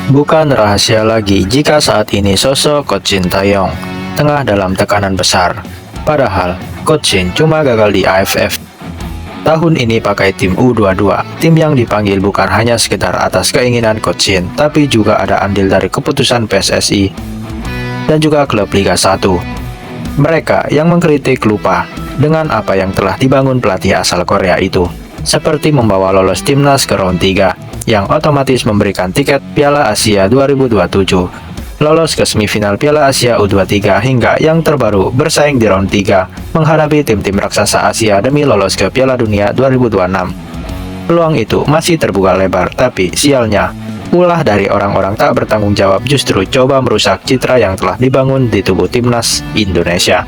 Bukan rahasia lagi jika saat ini sosok Coach Shin Tae-yong tengah dalam tekanan besar. Padahal Coach Shin cuma gagal di AFF. Tahun ini pakai tim U22, tim yang dipanggil bukan hanya sekedar atas keinginan Coach Shin, tapi juga ada andil dari keputusan PSSI dan juga klub Liga 1. Mereka yang mengkritik lupa dengan apa yang telah dibangun pelatih asal Korea itu, seperti membawa lolos timnas ke round 3, yang otomatis memberikan tiket Piala Asia 2027, lolos ke semifinal Piala Asia U23 hingga yang terbaru bersaing di round 3 menghadapi tim-tim raksasa Asia demi lolos ke Piala Dunia 2026. Peluang itu masih terbuka lebar, tapi sialnya, ulah dari orang-orang tak bertanggung jawab justru coba merusak citra yang telah dibangun di tubuh timnas Indonesia.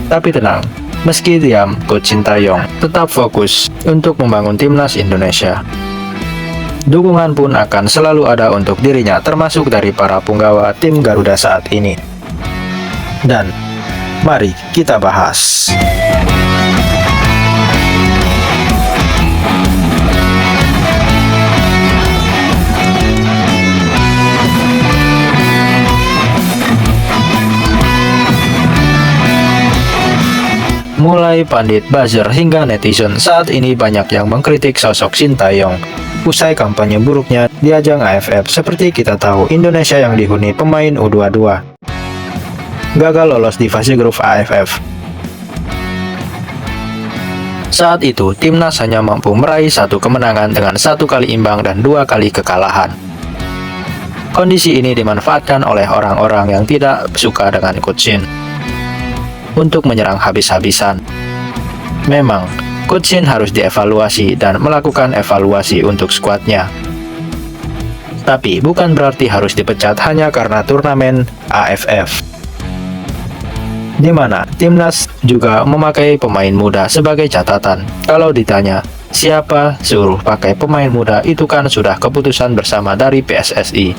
Tapi tenang, meski diam, Coach Shin Tae-yong tetap fokus untuk membangun timnas Indonesia. Dukungan pun akan selalu ada untuk dirinya, termasuk dari para punggawa tim Garuda saat ini. Dan mari kita bahas. Mulai pandit, buzzer, hingga netizen saat ini banyak yang mengkritik sosok Shin Tae-yong usai kampanye buruknya di ajang AFF. Seperti kita tahu, Indonesia yang dihuni pemain U22 gagal lolos di fase grup AFF. Saat itu, timnas hanya mampu meraih 1 kemenangan dengan 1 kali imbang dan 2 kali kekalahan. Kondisi ini dimanfaatkan oleh orang-orang yang tidak suka dengan Coach Shin untuk menyerang habis-habisan. Memang, Coach Shin harus dievaluasi dan melakukan evaluasi untuk skuadnya. Tapi bukan berarti harus dipecat hanya karena turnamen AFF, di mana timnas juga memakai pemain muda sebagai catatan. Kalau ditanya, siapa suruh pakai pemain muda, itu kan sudah keputusan bersama dari PSSI.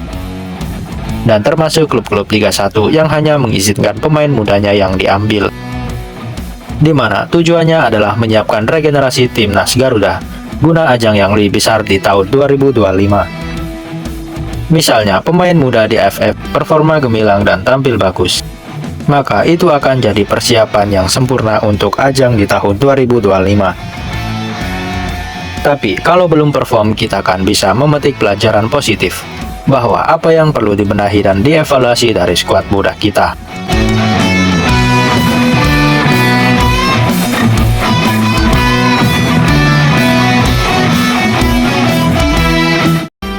Dan termasuk klub-klub Liga 1 yang hanya mengizinkan pemain mudanya yang diambil, di mana tujuannya adalah menyiapkan regenerasi timnas Garuda guna ajang yang lebih besar di tahun 2025. Misalnya pemain muda di AFF performa gemilang dan tampil bagus, maka itu akan jadi persiapan yang sempurna untuk ajang di tahun 2025. Tapi kalau belum perform, kita kan bisa memetik pelajaran positif bahwa apa yang perlu dibenahi dan dievaluasi dari skuad muda kita.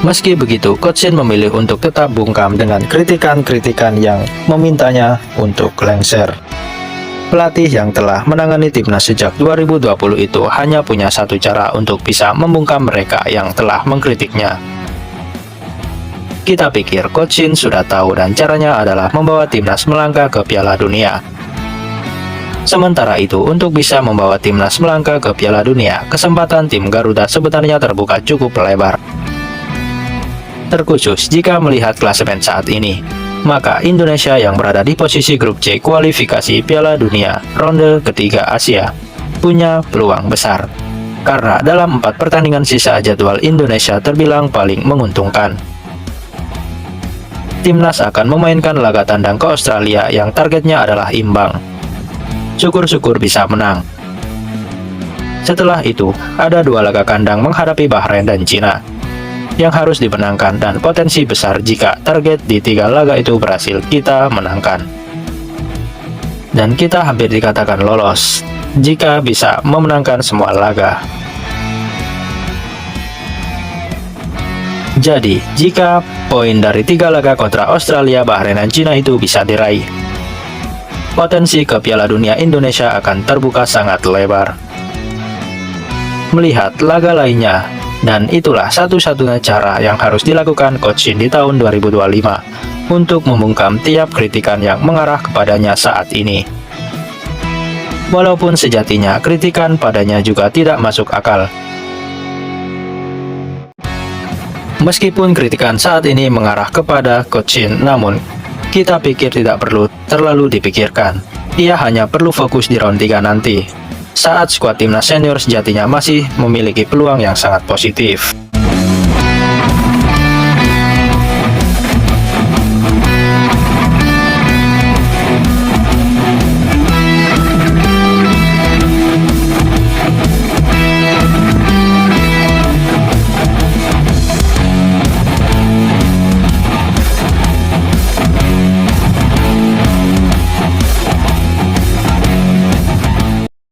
Meski begitu, Coach Shin memilih untuk tetap bungkam dengan kritikan-kritikan yang memintanya untuk lengser. Pelatih yang telah menangani timnas sejak 2020 itu hanya punya satu cara untuk bisa membungkam mereka yang telah mengkritiknya. Kita pikir Coach Shin sudah tahu dan caranya adalah membawa timnas melangkah ke Piala Dunia. Sementara itu, untuk bisa membawa timnas melangkah ke Piala Dunia, kesempatan tim Garuda sebenarnya terbuka cukup lebar. Terkhusus jika melihat klasemen saat ini, maka Indonesia yang berada di posisi grup C kualifikasi Piala Dunia ronde ketiga Asia punya peluang besar, karena dalam 4 pertandingan sisa jadwal Indonesia terbilang paling menguntungkan. Timnas akan memainkan laga tandang ke Australia yang targetnya adalah imbang. Syukur-syukur bisa menang. Setelah itu, ada 2 laga kandang menghadapi Bahrain dan Cina yang harus dimenangkan, dan potensi besar jika target di 3 laga itu berhasil kita menangkan. Dan kita hampir dikatakan lolos jika bisa memenangkan semua laga. Jadi, jika poin dari 3 laga kontra Australia, Bahrain, dan Cina itu bisa diraih, potensi ke Piala Dunia Indonesia akan terbuka sangat lebar. Melihat laga lainnya, dan itulah satu-satunya cara yang harus dilakukan Coach Shin di tahun 2025 untuk membungkam tiap kritikan yang mengarah kepadanya saat ini. Walaupun sejatinya kritikan padanya juga tidak masuk akal. Meskipun kritikan saat ini mengarah kepada Coach Shin, namun kita pikir tidak perlu terlalu dipikirkan. Ia hanya perlu fokus di round 3 nanti, saat skuad timnas senior sejatinya masih memiliki peluang yang sangat positif.